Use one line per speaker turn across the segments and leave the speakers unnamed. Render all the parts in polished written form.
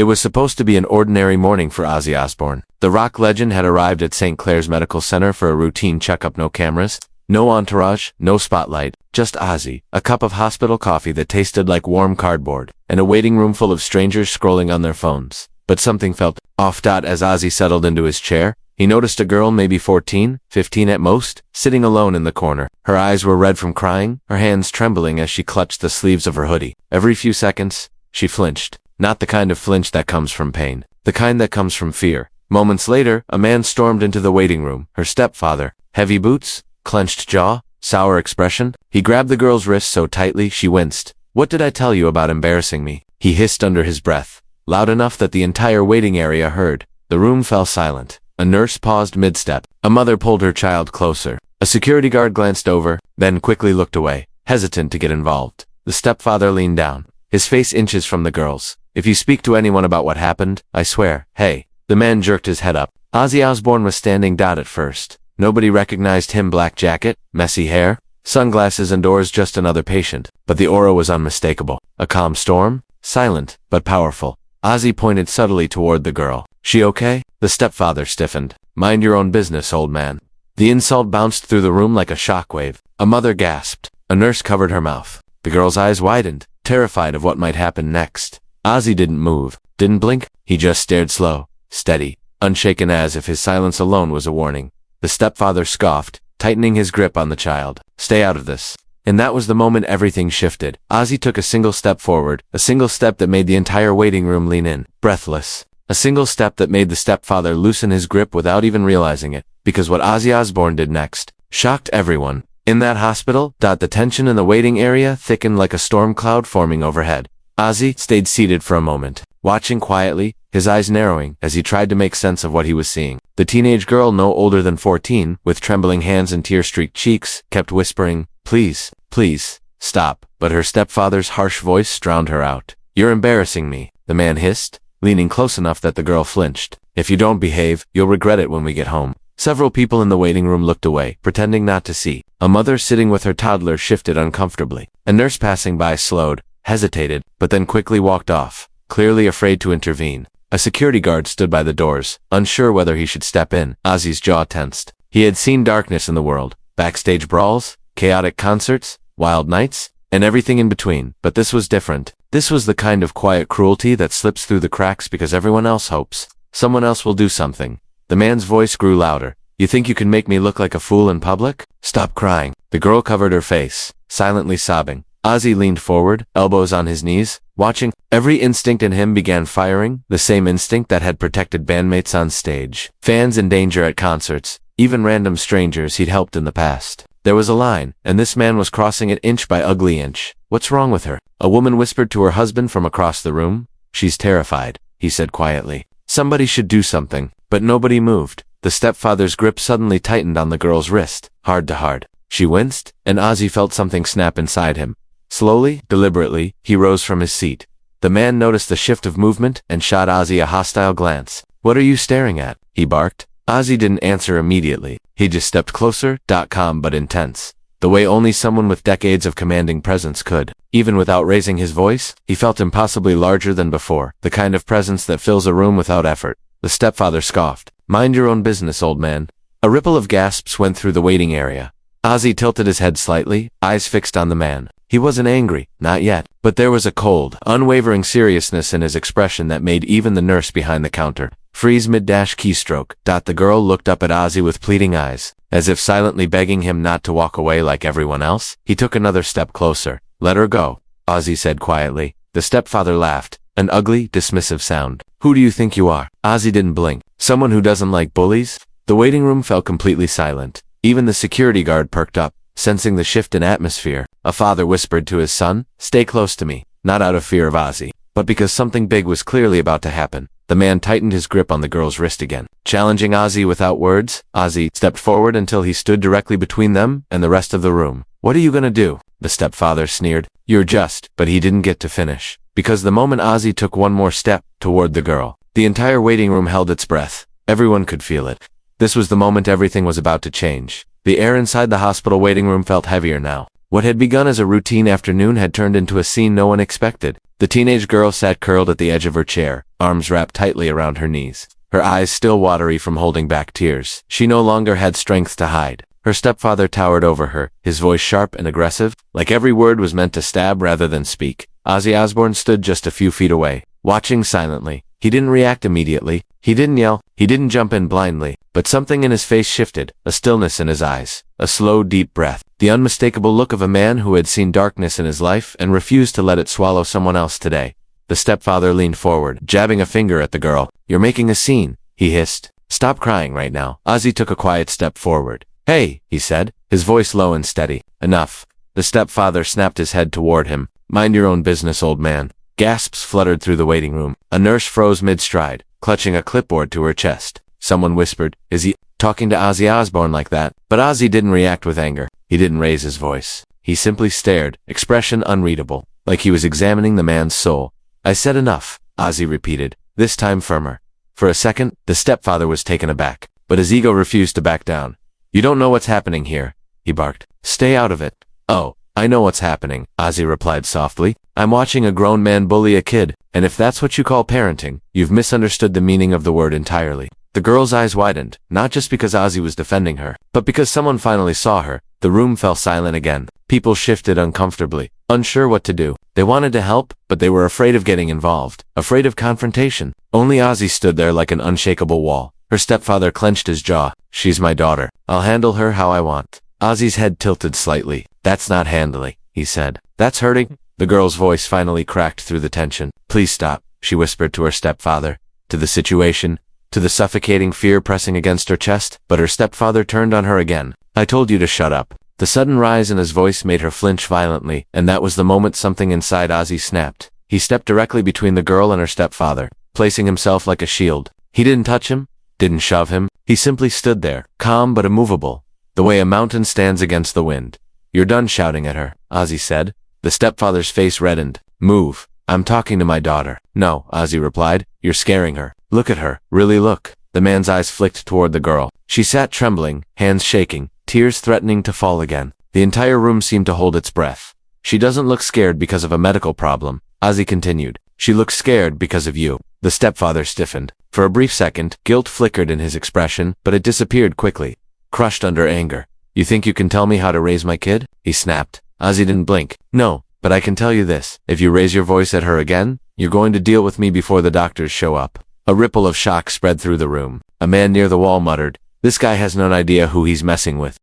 It was supposed to be an ordinary morning for Ozzy Osbourne. The rock legend had arrived at St. Clair's Medical Center for a routine checkup. No cameras, no entourage, no spotlight, just Ozzy, a cup of hospital coffee that tasted like warm cardboard, and a waiting room full of strangers scrolling on their phones. But something felt off. As Ozzy settled into his chair, he noticed a girl, maybe 14, 15 at most, sitting alone in the corner. Her eyes were red from crying, her hands trembling as she clutched the sleeves of her hoodie. Every few seconds, she flinched. Not the kind of flinch that comes from pain, the kind that comes from fear. Moments later, a man stormed into the waiting room, her stepfather. Heavy boots, clenched jaw, sour expression. He grabbed the girl's wrist so tightly she winced. "What did I tell you about embarrassing me?" he hissed under his breath, loud enough that the entire waiting area heard. The room fell silent. A nurse paused mid-step. A mother pulled her child closer. A security guard glanced over, then quickly looked away, hesitant to get involved. The stepfather leaned down, his face inches from the girl's. "If you speak to anyone about what happened, I swear." "Hey." The man jerked his head up. Ozzy Osbourne was standing. At first, nobody recognized him. Black jacket, messy hair, sunglasses indoors, just another patient. But the aura was unmistakable. A calm storm, silent, but powerful. Ozzy pointed subtly toward the girl. "She okay?" The stepfather stiffened. "Mind your own business, old man." The insult bounced through the room like a shockwave. A mother gasped. A nurse covered her mouth. The girl's eyes widened, terrified of what might happen next. Ozzy didn't move, didn't blink. He just stared, slow, steady, unshaken, as if his silence alone was a warning. The stepfather scoffed, tightening his grip on the child. "Stay out of this." And that was the moment everything shifted. Ozzy took a single step forward, a single step that made the entire waiting room lean in, breathless. A single step that made the stepfather loosen his grip without even realizing it. Because what Ozzy Osbourne did next shocked everyone. In that hospital, the tension in the waiting area thickened like a storm cloud forming overhead. Ozzy stayed seated for a moment, watching quietly, his eyes narrowing as he tried to make sense of what he was seeing. The teenage girl, no older than 14, with trembling hands and tear-streaked cheeks, kept whispering, "Please, please, stop." But her stepfather's harsh voice drowned her out. "You're embarrassing me," the man hissed, leaning close enough that the girl flinched. "If you don't behave, you'll regret it when we get home." Several people in the waiting room looked away, pretending not to see. A mother sitting with her toddler shifted uncomfortably. A nurse passing by slowed, hesitated, but then quickly walked off, clearly afraid to intervene. A security guard stood by the doors, unsure whether he should step in. Ozzy's jaw tensed. He had seen darkness in the world, backstage brawls, chaotic concerts, wild nights, and everything in between. But this was different. This was the kind of quiet cruelty that slips through the cracks because everyone else hopes someone else will do something. The man's voice grew louder. "You think you can make me look like a fool in public? Stop crying." The girl covered her face, silently sobbing. Ozzy leaned forward, elbows on his knees, watching. Every instinct in him began firing, the same instinct that had protected bandmates on stage, fans in danger at concerts, even random strangers he'd helped in the past. There was a line, and this man was crossing it inch by ugly inch. "What's wrong with her?" A woman whispered to her husband from across the room. "She's terrified," he said quietly. "Somebody should do something." But nobody moved. The stepfather's grip suddenly tightened on the girl's wrist, hard to hard. She winced, and Ozzy felt something snap inside him. Slowly, deliberately, he rose from his seat. The man noticed the shift of movement and shot Ozzy a hostile glance. "What are you staring at?" he barked. Ozzy didn't answer immediately. He just stepped closer, calm but intense, the way only someone with decades of commanding presence could. Even without raising his voice, he felt impossibly larger than before, the kind of presence that fills a room without effort. The stepfather scoffed. "Mind your own business, old man." A ripple of gasps went through the waiting area. Ozzy tilted his head slightly, eyes fixed on the man. He wasn't angry, not yet, but there was a cold, unwavering seriousness in his expression that made even the nurse behind the counter freeze mid-keystroke. The girl looked up at Ozzy with pleading eyes, as if silently begging him not to walk away like everyone else. He took another step closer. "Let her go," Ozzy said quietly. The stepfather laughed, an ugly, dismissive sound. "Who do you think you are?" Ozzy didn't blink. "Someone who doesn't like bullies?" The waiting room fell completely silent. Even the security guard perked up, sensing the shift in atmosphere. A father whispered to his son, "Stay close to me," not out of fear of Ozzy, but because something big was clearly about to happen. The man tightened his grip on the girl's wrist again, challenging Ozzy without words. Ozzy stepped forward until he stood directly between them and the rest of the room. "What are you gonna do?" the stepfather sneered. "You're just," but he didn't get to finish, because the moment Ozzy took one more step toward the girl, the entire waiting room held its breath. Everyone could feel it. This was the moment everything was about to change. The air inside the hospital waiting room felt heavier now. What had begun as a routine afternoon had turned into a scene no one expected. The teenage girl sat curled at the edge of her chair, arms wrapped tightly around her knees. Her eyes still watery from holding back tears. She no longer had strength to hide. Her stepfather towered over her, his voice sharp and aggressive, like every word was meant to stab rather than speak. Ozzy Osbourne stood just a few feet away, watching silently. He didn't react immediately. He didn't yell. He didn't jump in blindly. But something in his face shifted, a stillness in his eyes, a slow, deep breath, the unmistakable look of a man who had seen darkness in his life and refused to let it swallow someone else today. The stepfather leaned forward, jabbing a finger at the girl. "You're making a scene," he hissed. "Stop crying right now." Ozzy took a quiet step forward. "Hey," he said, his voice low and steady. "Enough." The stepfather snapped his head toward him. "Mind your own business, old man." Gasps fluttered through the waiting room. A nurse froze mid-stride, clutching a clipboard to her chest. Someone whispered, "Is he talking to Ozzy Osbourne like that?" But Ozzy didn't react with anger. He didn't raise his voice. He simply stared, expression unreadable, like he was examining the man's soul. "I said enough," Ozzy repeated, this time firmer. For a second, the stepfather was taken aback, but his ego refused to back down. "You don't know what's happening here," he barked. "Stay out of it." "Oh, I know what's happening," Ozzy replied softly. "I'm watching a grown man bully a kid, and if that's what you call parenting, you've misunderstood the meaning of the word entirely." The girl's eyes widened, not just because Ozzy was defending her, but because someone finally saw her. The room fell silent again. People shifted uncomfortably, unsure what to do. They wanted to help, but they were afraid of getting involved, afraid of confrontation. Only Ozzy stood there like an unshakable wall. Her stepfather clenched his jaw. "She's my daughter. I'll handle her how I want." Ozzy's head tilted slightly. "That's not handling," he said. "That's hurting." The girl's voice finally cracked through the tension. "Please stop," she whispered to her stepfather, to the situation, to the suffocating fear pressing against her chest. But her stepfather turned on her again. "I told you to shut up." The sudden rise in his voice made her flinch violently, and that was the moment something inside Ozzy snapped. He stepped directly between the girl and her stepfather, placing himself like a shield. He didn't touch him, didn't shove him. He simply stood there, calm but immovable, the way a mountain stands against the wind. "You're done shouting at her," Ozzy said. The stepfather's face reddened. "Move. I'm talking to my daughter." "No," Ozzy replied. "You're scaring her. Look at her. Really look." The man's eyes flicked toward the girl. She sat trembling, hands shaking, tears threatening to fall again. The entire room seemed to hold its breath. "She doesn't look scared because of a medical problem," Ozzy continued. "She looks scared because of you." The stepfather stiffened. For a brief second, guilt flickered in his expression, but it disappeared quickly, crushed under anger. "You think you can tell me how to raise my kid?" he snapped. Ozzy didn't blink. "No, but I can tell you this. If you raise your voice at her again, you're going to deal with me before the doctors show up." A ripple of shock spread through the room. A man near the wall muttered, "This guy has no idea who he's messing with."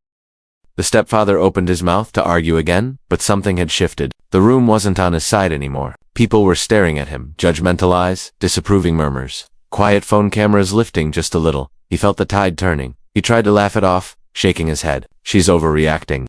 The stepfather opened his mouth to argue again, but something had shifted. The room wasn't on his side anymore. People were staring at him, judgmental eyes, disapproving murmurs. Quiet phone cameras lifting just a little. He felt the tide turning. He tried to laugh it off, shaking his head. "She's overreacting."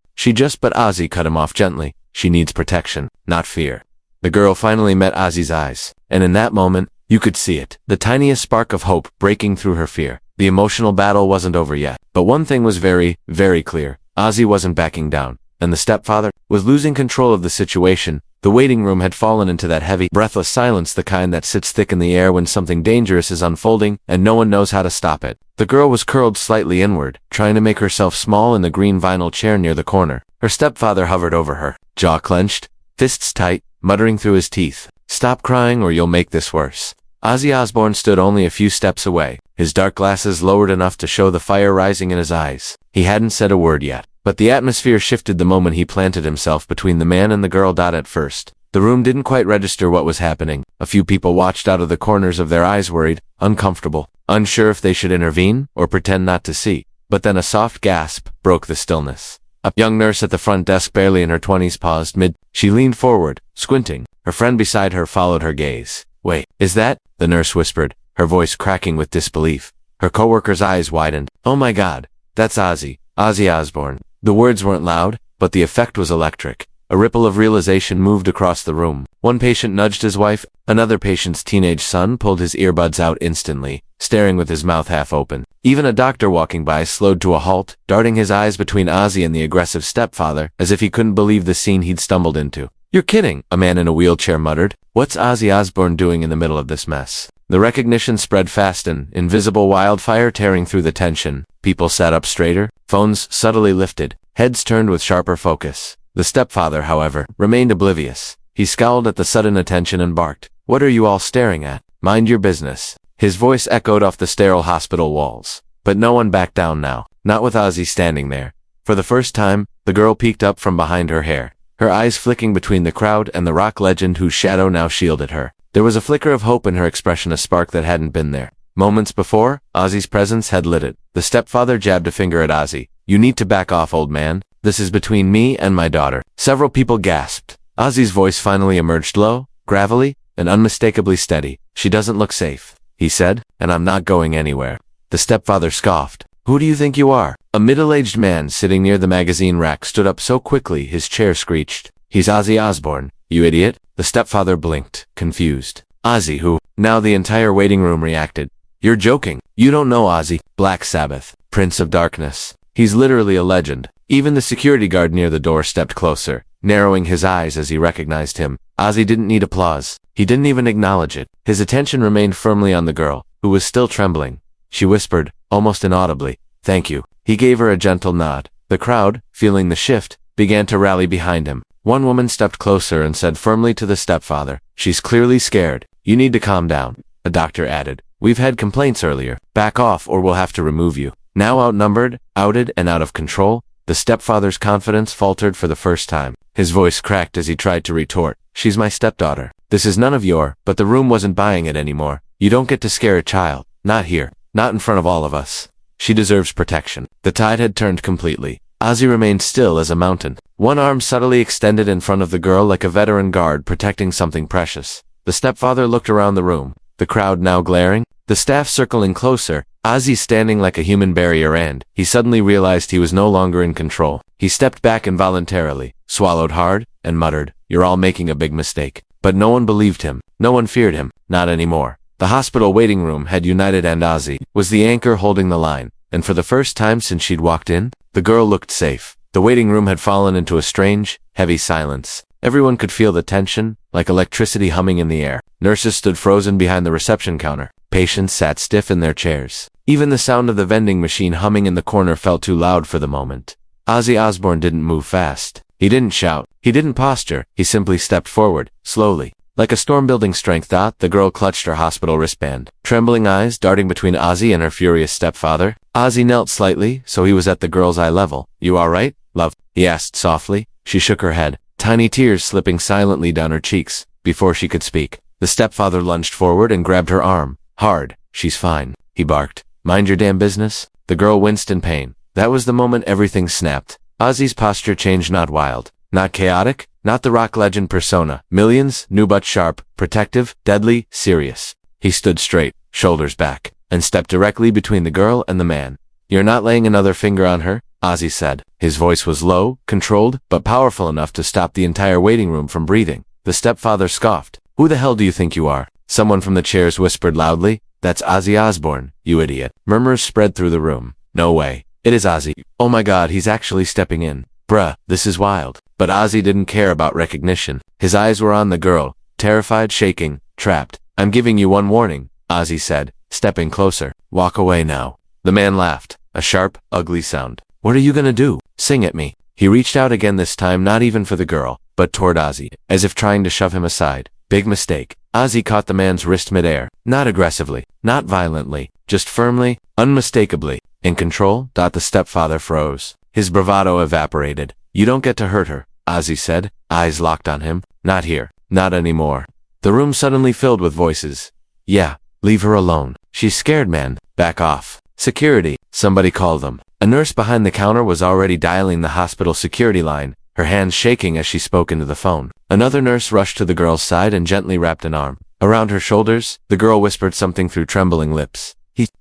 But Ozzy cut him off gently. "She needs protection, not fear." The girl finally met Ozzy's eyes, and in that moment, you could see it. The tiniest spark of hope breaking through her fear. The emotional battle wasn't over yet. But one thing was very, very clear. Ozzy wasn't backing down, and the stepfather was losing control of the situation. The waiting room had fallen into that heavy, breathless silence, the kind that sits thick in the air when something dangerous is unfolding and no one knows how to stop it. The girl was curled slightly inward, trying to make herself small in the green vinyl chair near the corner. Her stepfather hovered over her, jaw clenched, fists tight, muttering through his teeth, "Stop crying or you'll make this worse." Ozzy Osbourne stood only a few steps away, his dark glasses lowered enough to show the fire rising in his eyes. He hadn't said a word yet, but the atmosphere shifted the moment he planted himself between the man and the girl. At first, the room didn't quite register what was happening. A few people watched out of the corners of their eyes, worried, uncomfortable, unsure if they should intervene or pretend not to see. But then a soft gasp broke the stillness. A young nurse at the front desk, barely in her 20s, paused mid. She leaned forward, squinting. Her friend beside her followed her gaze. "Wait, is that?" the nurse whispered, her voice cracking with disbelief. Her coworker's eyes widened. "Oh my God, that's Ozzy Osbourne." The words weren't loud, but the effect was electric. A ripple of realization moved across the room. One patient nudged his wife. Another patient's teenage son pulled his earbuds out instantly, staring with his mouth half open. Even a doctor walking by slowed to a halt, darting his eyes between Ozzy and the aggressive stepfather, as if he couldn't believe the scene he'd stumbled into. "You're kidding," a man in a wheelchair muttered. "What's Ozzy Osbourne doing in the middle of this mess?" The recognition spread fast, an invisible wildfire tearing through the tension. People sat up straighter, phones subtly lifted, heads turned with sharper focus. The stepfather, however, remained oblivious. He scowled at the sudden attention and barked, "What are you all staring at?" Mind your business. His voice echoed off the sterile hospital walls. But no one backed down now, not with Ozzy standing there. For the first time, the girl peeked up from behind her hair, her eyes flicking between the crowd and the rock legend whose shadow now shielded her. There was a flicker of hope in her expression, a spark that hadn't been there. Moments before, Ozzy's presence had lit it. The stepfather jabbed a finger at Ozzy. "You need to back off, old man. This is between me and my daughter." Several people gasped. Ozzy's voice finally emerged low, gravelly, and unmistakably steady. "She doesn't look safe," he said, "and I'm not going anywhere." The stepfather scoffed. "Who do you think you are?" A middle-aged man sitting near the magazine rack stood up so quickly his chair screeched. "He's Ozzy Osbourne, you idiot." The stepfather blinked, confused. "Ozzy who?" Now the entire waiting room reacted. "You're joking. You don't know Ozzy. Black Sabbath, Prince of Darkness. He's literally a legend." Even the security guard near the door stepped closer, narrowing his eyes as he recognized him. Ozzy didn't need applause. He didn't even acknowledge it. His attention remained firmly on the girl, who was still trembling. She whispered, almost inaudibly, "Thank you." He gave her a gentle nod. The crowd, feeling the shift, began to rally behind him. One woman stepped closer and said firmly to the stepfather, "She's clearly scared. You need to calm down." A doctor added, "We've had complaints earlier. Back off or we'll have to remove you." Now outnumbered, outed, and out of control, the stepfather's confidence faltered for the first time. His voice cracked as he tried to retort, "She's my stepdaughter. This is none of your," but the room wasn't buying it anymore. "You don't get to scare a child. Not here. Not in front of all of us. She deserves protection." The tide had turned completely. Ozzy remained still as a mountain, one arm subtly extended in front of the girl like a veteran guard protecting something precious. The stepfather looked around the room, the crowd now glaring, the staff circling closer, Ozzy standing like a human barrier, and he suddenly realized he was no longer in control. He stepped back involuntarily, swallowed hard, and muttered, "You're all making a big mistake." But no one believed him. No one feared him. Not anymore. The hospital waiting room had united, and Ozzy was the anchor holding the line. And for the first time since she'd walked in, the girl looked safe. The waiting room had fallen into a strange, heavy silence. Everyone could feel the tension, like electricity humming in the air. Nurses stood frozen behind the reception counter. Patients sat stiff in their chairs. Even the sound of the vending machine humming in the corner felt too loud for the moment. Ozzy Osbourne didn't move fast. He didn't shout. He didn't posture. He simply stepped forward, slowly. Like a storm-building strength dot, the girl clutched her hospital wristband, trembling eyes darting between Ozzy and her furious stepfather. Ozzy knelt slightly, so he was at the girl's eye level. "You all right, love?" he asked softly. She shook her head, tiny tears slipping silently down her cheeks. Before she could speak, the stepfather lunged forward and grabbed her arm. Hard. "She's fine," he barked. "Mind your damn business." The girl winced in pain. That was the moment everything snapped. Ozzy's posture changed, not wild, not chaotic, not the rock legend persona. Millions, new but sharp, protective, deadly, serious. He stood straight, shoulders back, and stepped directly between the girl and the man. "You're not laying another finger on her?" Ozzy said. His voice was low, controlled, but powerful enough to stop the entire waiting room from breathing. The stepfather scoffed. "Who the hell do you think you are?" Someone from the chairs whispered loudly, "That's Ozzy Osbourne, you idiot." Murmurs spread through the room. "No way. It is Ozzy. Oh my God, he's actually stepping in. Bruh, this is wild." But Ozzy didn't care about recognition. His eyes were on the girl, terrified, shaking, trapped. "I'm giving you one warning," Ozzy said, stepping closer. "Walk away now." The man laughed, a sharp, ugly sound. "What are you gonna do? Sing at me." He reached out again, this time not even for the girl, but toward Ozzy, as if trying to shove him aside. Big mistake. Ozzy caught the man's wrist midair, not aggressively, not violently, just firmly, unmistakably. In control. The stepfather froze. His bravado evaporated. "You don't get to hurt her," Ozzy said, eyes locked on him. "Not here. Not anymore." The room suddenly filled with voices. "Yeah, leave her alone. She's scared, man. Back off." "Security," somebody called them. A nurse behind the counter was already dialing the hospital security line, her hands shaking as she spoke into the phone. Another nurse rushed to the girl's side and gently wrapped an arm around her shoulders. The girl whispered something through trembling lips.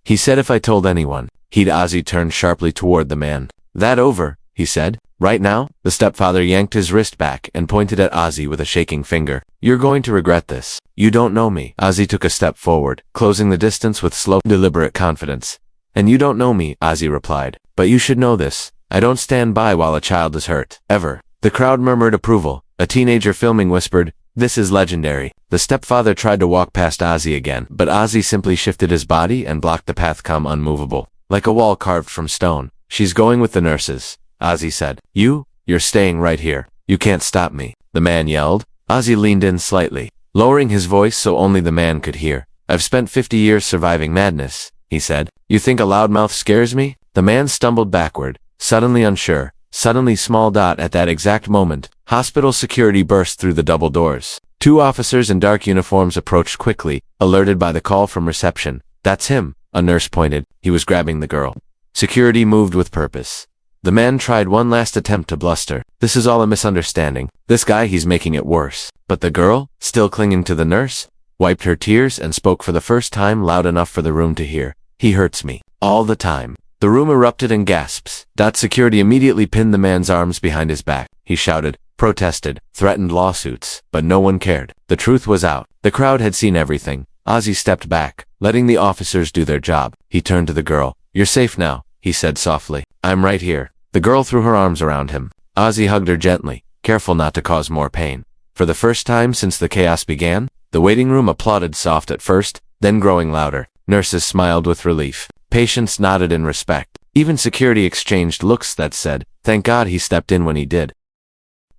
He said if I told anyone." Ozzy turned sharply toward the man. "That over," he said. "Right now?" The stepfather yanked his wrist back and pointed at Ozzy with a shaking finger. "You're going to regret this. You don't know me." Ozzy took a step forward, closing the distance with slow, deliberate confidence. "And you don't know me," Ozzy replied. "But you should know this. I don't stand by while a child is hurt. Ever." The crowd murmured approval. A teenager filming whispered, "This is legendary." The stepfather tried to walk past Ozzy again, but Ozzy simply shifted his body and blocked the path, calm, unmovable, like a wall carved from stone. "She's going with the nurses," Ozzy said. You're staying right here. You can't stop me," the man yelled. Ozzy leaned in slightly, lowering his voice so only the man could hear. I've spent 50 years surviving madness, he said. You think a loudmouth scares me? The man stumbled backward, suddenly unsure, suddenly small. At that exact moment, hospital security burst through the double doors. 2 officers in dark uniforms approached quickly, alerted by the call from reception. That's him, a nurse pointed. He was grabbing the girl. Security moved with purpose. The man tried one last attempt to bluster. This is all a misunderstanding. This guy, he's making it worse. But the girl, still clinging to the nurse, wiped her tears and spoke for the first time loud enough for the room to hear. He hurts me. All the time. The room erupted in gasps. Security immediately pinned the man's arms behind his back. He shouted, protested, threatened lawsuits, but no one cared. The truth was out. The crowd had seen everything. Ozzy stepped back, letting the officers do their job. He turned to the girl. You're safe now, he said softly. I'm right here. The girl threw her arms around him. Ozzy hugged her gently, careful not to cause more pain. For the first time since the chaos began, the waiting room applauded, soft at first, then growing louder. Nurses smiled with relief. Patients nodded in respect. Even security exchanged looks that said, thank God he stepped in when he did.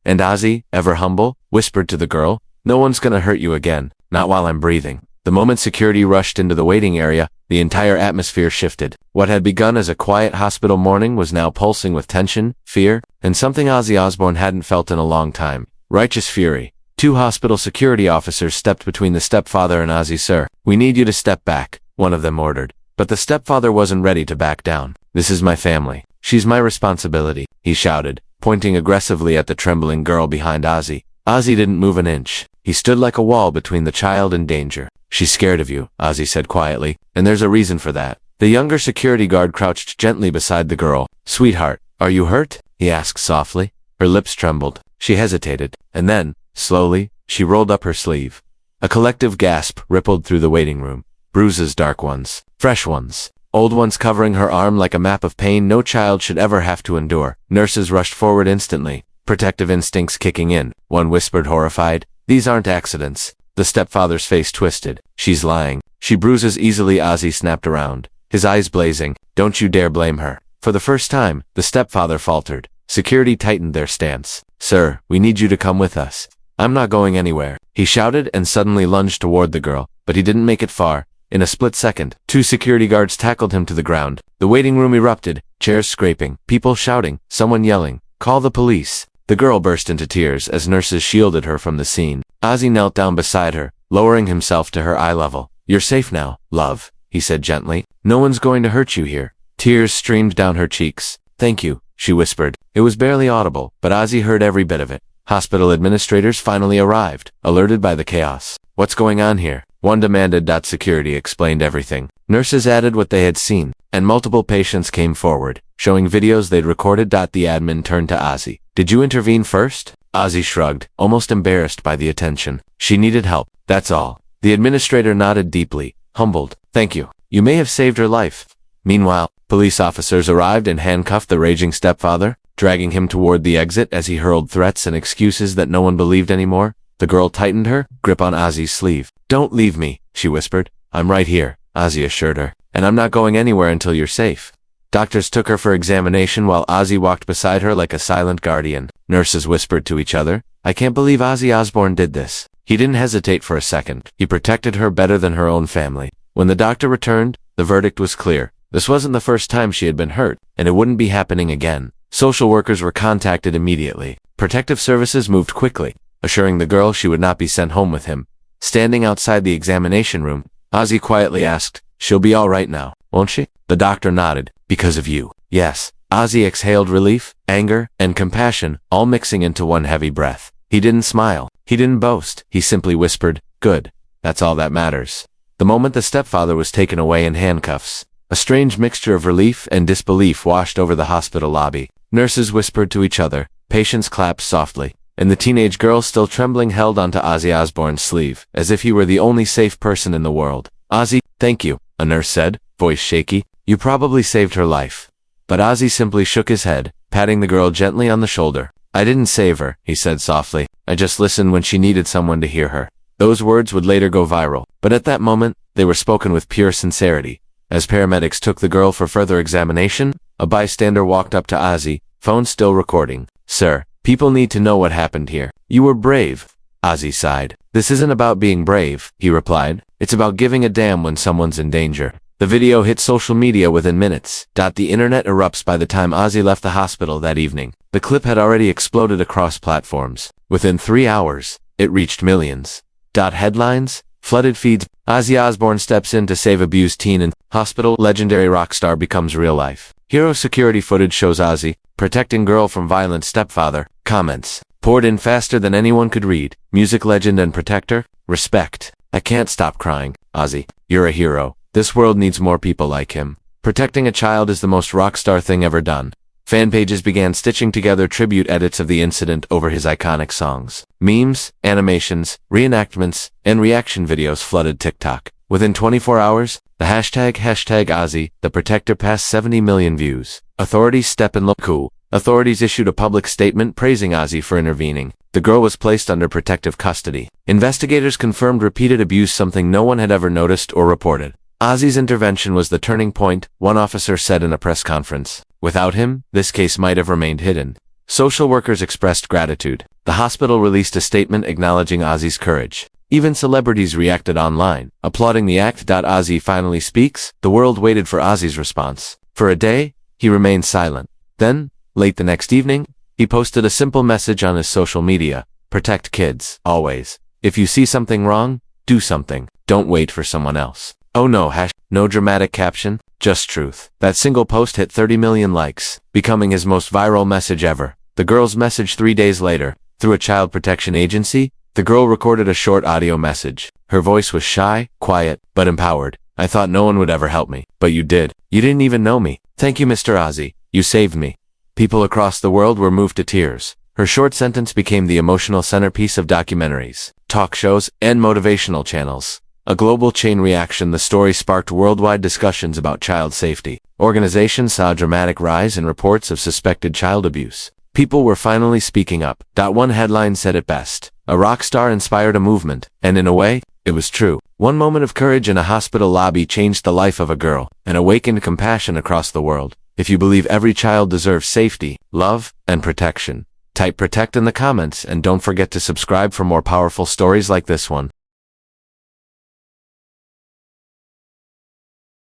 And Ozzy, ever humble, whispered to the girl, no one's gonna hurt you again, not while I'm breathing. The moment security rushed into the waiting area, the entire atmosphere shifted. What had begun as a quiet hospital morning was now pulsing with tension, fear, and something Ozzy Osbourne hadn't felt in a long time. Righteous fury. 2 hospital security officers stepped between the stepfather and Ozzy. Sir, we need you to step back, one of them ordered. But the stepfather wasn't ready to back down. This is my family. She's my responsibility, he shouted, pointing aggressively at the trembling girl behind Ozzy. Ozzy didn't move an inch. He stood like a wall between the child and danger. She's scared of you, Ozzy said quietly, and there's a reason for that. The younger security guard crouched gently beside the girl. Sweetheart, are you hurt? He asked softly. Her lips trembled. She hesitated, and then, slowly, she rolled up her sleeve. A collective gasp rippled through the waiting room. Bruises, dark ones, fresh ones, old ones covering her arm like a map of pain no child should ever have to endure. Nurses rushed forward instantly, protective instincts kicking in. One whispered, horrified, these aren't accidents. The stepfather's face twisted. She's lying. She bruises easily. Ozzy snapped around, his eyes blazing. Don't you dare blame her. For the first time, the stepfather faltered. Security tightened their stance. Sir, we need you to come with us. I'm not going anywhere, he shouted and suddenly lunged toward the girl, but he didn't make it far. In a split second, 2 security guards tackled him to the ground. The waiting room erupted, chairs scraping, people shouting, someone yelling, call the police. The girl burst into tears as nurses shielded her from the scene. Ozzy knelt down beside her, lowering himself to her eye level. You're safe now, love, he said gently. No one's going to hurt you here. Tears streamed down her cheeks. Thank you, she whispered. It was barely audible, but Ozzy heard every bit of it. Hospital administrators finally arrived, alerted by the chaos. What's going on here? One demanded. Security explained everything. Nurses added what they had seen, and multiple patients came forward, showing videos they'd recorded. The admin turned to Ozzy. Did you intervene first? Ozzy shrugged, almost embarrassed by the attention. She needed help, that's all. The administrator nodded deeply, humbled. Thank you. You may have saved her life. Meanwhile, police officers arrived and handcuffed the raging stepfather, dragging him toward the exit as he hurled threats and excuses that no one believed anymore. The girl tightened her grip on Ozzy's sleeve. Don't leave me, she whispered. I'm right here, Ozzy assured her, and I'm not going anywhere until you're safe. Doctors took her for examination while Ozzy walked beside her like a silent guardian. Nurses whispered to each other, I can't believe Ozzy Osbourne did this. He didn't hesitate for a second. He protected her better than her own family. When the doctor returned, the verdict was clear. This wasn't the first time she had been hurt, and it wouldn't be happening again. Social workers were contacted immediately. Protective services moved quickly, assuring the girl she would not be sent home with him. Standing outside the examination room, Ozzy quietly asked, she'll be all right now, won't she? The doctor nodded. Because of you. Yes. Ozzy exhaled relief, anger, and compassion, all mixing into one heavy breath. He didn't smile. He didn't boast. He simply whispered, good. That's all that matters. The moment the stepfather was taken away in handcuffs, a strange mixture of relief and disbelief washed over the hospital lobby. Nurses whispered to each other. Patients clapped softly, and the teenage girl, still trembling, held onto Ozzy Osbourne's sleeve, as if he were the only safe person in the world. Ozzy, thank you, a nurse said, voice shaky. You probably saved her life. But Ozzy simply shook his head, patting the girl gently on the shoulder. I didn't save her, he said softly. I just listened when she needed someone to hear her. Those words would later go viral, but at that moment, they were spoken with pure sincerity. As paramedics took the girl for further examination, a bystander walked up to Ozzy, phone still recording. Sir, people need to know what happened here. You were brave. Ozzy sighed. This isn't about being brave, he replied. It's about giving a damn when someone's in danger. The video hit social media within minutes. The internet erupts by the time Ozzy left the hospital that evening. The clip had already exploded across platforms. Within 3 hours, it reached millions. Headlines, flooded feeds. Ozzy Osbourne steps in to save abused teen in hospital. Legendary rock star becomes real life. Hero security footage shows Ozzy protecting girl from violent stepfather. Comments poured in faster than anyone could read. Music legend and protector. Respect. I can't stop crying. Ozzy, you're a hero. This world needs more people like him. Protecting a child is the most rockstar thing ever done. Fan pages began stitching together tribute edits of the incident over his iconic songs. Memes, animations, reenactments, and reaction videos flooded TikTok. Within 24 hours, the hashtag Ozzy, the protector passed 70 million views. Authorities step in. Look cool. Authorities issued a public statement praising Ozzy for intervening. The girl was placed under protective custody. Investigators confirmed repeated abuse, something no one had ever noticed or reported. Ozzy's intervention was the turning point, one officer said in a press conference. Without him, this case might have remained hidden. Social workers expressed gratitude. The hospital released a statement acknowledging Ozzy's courage. Even celebrities reacted online, applauding the act. Ozzy finally speaks. The world waited for Ozzy's response. For a day, he remained silent. Then, late the next evening, he posted a simple message on his social media. Protect kids, always. If you see something wrong, do something. Don't wait for someone else. Oh no, no dramatic caption, just truth. That single post hit 30 million likes, becoming his most viral message ever. The girl's message 3 days later, through a child protection agency, the girl recorded a short audio message. Her voice was shy, quiet, but empowered. I thought no one would ever help me, but you did. You didn't even know me. Thank you, Mr. Ozzy. You saved me. People across the world were moved to tears. Her short sentence became the emotional centerpiece of documentaries, talk shows, and motivational channels. A global chain reaction, the story sparked worldwide discussions about child safety. Organizations saw a dramatic rise in reports of suspected child abuse. People were finally speaking up. One headline said it best. A rock star inspired a movement, and in a way, it was true. One moment of courage in a hospital lobby changed the life of a girl, and awakened compassion across the world. If you believe every child deserves safety, love, and protection, type protect in the comments and don't forget to subscribe for more powerful stories like this one.